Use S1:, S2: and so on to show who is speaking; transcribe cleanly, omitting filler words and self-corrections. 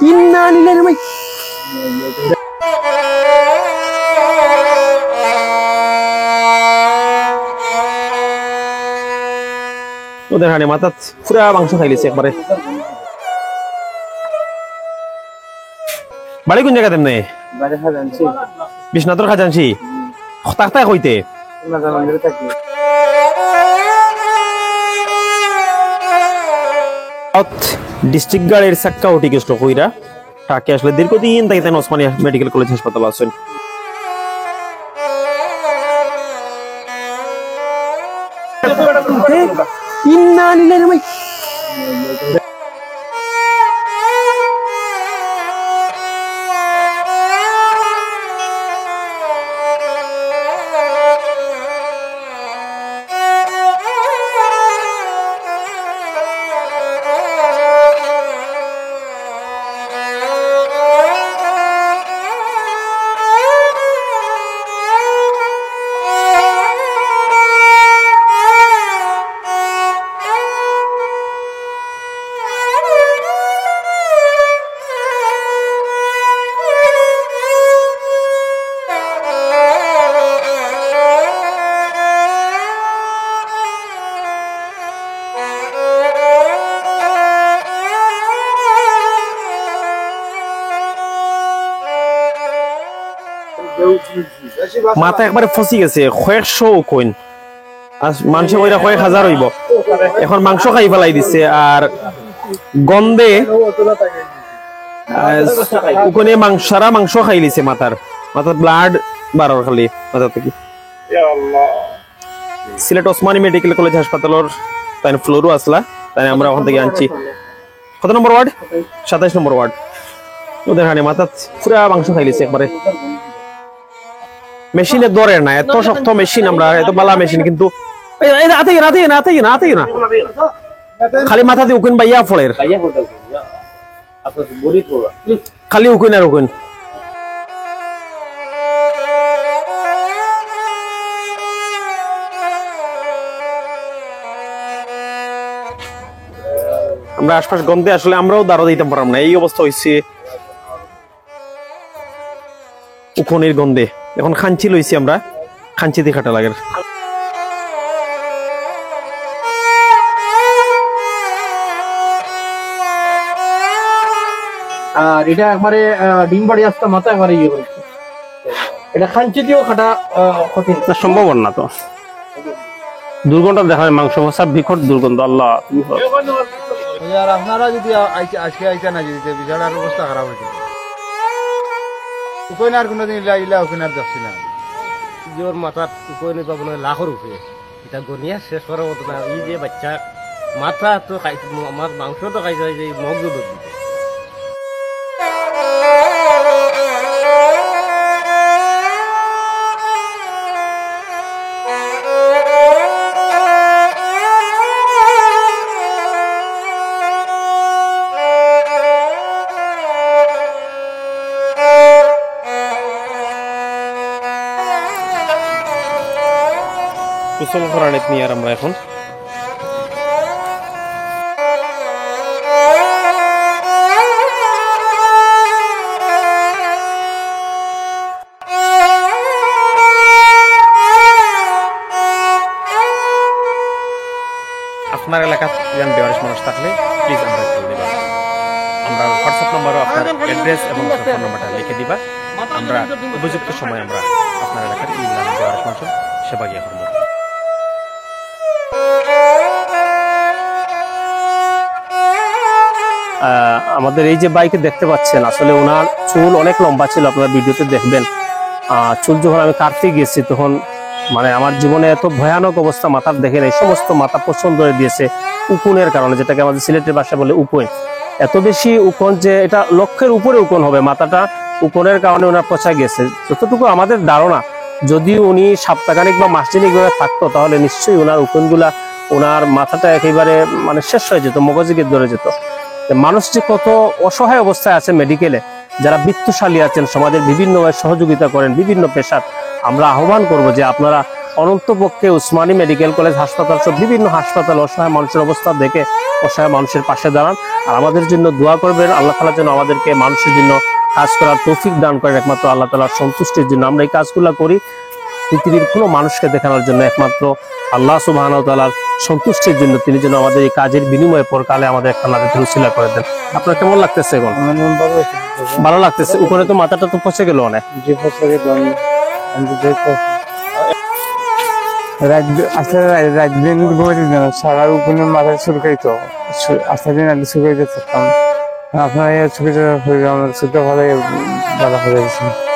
S1: ইন্না লিল্লাহি ভাই ওদের হানে মাথা পুরা মাংস খাইলিছে একবারে। বাড়ি কোন জায়গা তেমনি?
S2: বাড়ি খাজানছি।
S1: বিশ্বনাথর খাজানছি। তাকতায় কইতে?
S2: মন্দিরে থাকি।
S1: ডিস্ট্রিক্ট গাড়ির চাক্কা উঠে গেছিল কইরা টাকে আসলে দীর্ঘদিন তাই ওসমানী মেডিকেল কলেজ হাসপাতাল আছেন। ইন্না লিল্লাহি ভাই মাথা একবারে ফসি গেছে। কয়েকশো কইন মানুষ কইরা কয়েক হাজার হইব। এখন মাংস খাই ফেলাই দিছে আর গন্ধে ওখানে সারা মাংস খাই লিছে। মাথার ব্লাড বারোর খালি মাথা থেকে। সিলেট ওসমানী মেডিকেল কলেজ হাসপাতালের তাই ফ্লোরও আসলা, তাই আমরা ওখান থেকে আনছি। কত নম্বর ওয়ার্ড? 27 নম্বর ওয়ার্ড। ওদের হানে মাথা পুরা মাংস খাই লিছে একবারে। মেশিনে ধরে না, এত শক্ত মেশিন, আমরা এত বালা মেশিন কিন্তু খালি মাথা দিয়ে উকুন বাইয়া ফলের খালি উকুন আর উকুন। আমরা আশপাশ গন্ধে আসলে আমরাও দাঁড়া দিতে পারলাম না, এই অবস্থা হয়েছে উকুনের গন্ধে। এখন খাঞ্চি লইছি আমরা, খাঞ্চি দিয়ে খাটা লাগে।
S2: আর এটা একবারে ডিম বাড়ি আসতে মাথা একবারে ইয়ে করেছে। এটা খাঞ্চি দিয়েও খাটা কঠিন,
S3: সম্ভব না তো। দুর্গন্ধ দেখা যায়, মাংস ভাষা বিকট দুর্গন্ধ। আল্লাহ
S2: আর আপনারা যদি আজকে আইসা না যদি বিছানার অবস্থা খারাপ হয়েছে। উকইন আর কোনোদিন ইলা উকইন আর যাচ্ছি না।
S3: জোর মাথার উকইন পাবো না, লাখর উপরে এটা গনিয়া শেষ করার মতো না। এই যে বাচ্চা মাথা তো খাইছে, আমার মাংস তো খাইছে, যে মগজ দিতে
S1: কুশল করানিত নিয়ে আর আমরা এখন আপনার এলাকার বেওয়ারিশ মানুষ থাকলে প্লিজ আমরা কল দিবা। আমরা হোয়াটসঅ্যাপ নাম্বারও আপনার অ্যাড্রেস এবং ফোন নাম্বারটা লিখে দিবা। আমরা উপযুক্ত সময় আমরা আপনার এলাকার বেওয়ারিশ মানুষের সেবা গিয়ে করবো।
S3: আমাদের এই যে বাইকে দেখতে পাচ্ছেন, আসলে ওনার চুল অনেক লম্বা ছিল, আপনারা ভিডিওতে দেখবেন। চুল যখন আমি কাটতে গেছি তখন মানে আমার জীবনে এত ভয়ানক অবস্থা মাথার দেখেন। এই সমস্ত মাথা পছন্দ করে দিয়েছে উকুনের কারণে, যেটাকে আমাদের সিলেটের ভাষায় বলে উকুন। এত বেশি উকুন যে এটা লক্ষের উপরে উকুন হবে। মাথাটা উকুনের কারণে ওনার পচা গেছে। যতটুকু আমাদের ধারণা, যদি উনি সপ্তাহখানিক বা মাসখানিক ভাবে থাকতো তাহলে নিশ্চয়ই ওনার উকুনগুলা, ওনার মাথাটা একেবারে মানে শেষ হয়ে যেত, মগজকে ধরে যেত। মানুষ যে কত অসহায় অবস্থায় আছে মেডিকেলে, যারা বৃত্তশালী আছেন, সমাজের বিভিন্নভাবে সহযোগিতা করেন বিভিন্ন পেশার, আমরা আহ্বান করব যে আপনারা অনন্তপক্ষে উসমানী মেডিকেল কলেজ হাসপাতাল সব বিভিন্ন হাসপাতাল অসহায় মানুষের অবস্থা দেখে অসহায় মানুষের পাশে দাঁড়ান। আর আমাদের জন্য দোয়া করবেন, আল্লাহ তাআলা যেন আমাদেরকে মানুষের জন্য কাজ করার তৌফিক দান করেন একমাত্র আল্লাহ তাআলার সন্তুষ্টির জন্য। আমরা এই কাজগুলো করি পৃথিবীর কোনো মানুষকে দেখানোর জন্য, একমাত্র আল্লাহ সুবহানাহু ওয়া তাআলার সন্তুষ্টির জন্য। তিনি যেন আমাদের এই কাজের বিনিময়ে পরকালে আমাদের একটা নাজাতের উসিলা করে দেন। আপনার কেমন লাগতেছে এখন? ভালো লাগতেছে। উপরে তো মাথাটা তো পচে গেল অনেক।
S4: রাত দিন ঘুমাইতে দেন, সারা উপরে মাথায় চুলকাইতো, আস্তে দিন আগে চুলকাইতে থাকতাম। আপনার চুলকাইতে আমার চুলটা ভালো হয়ে গেছে।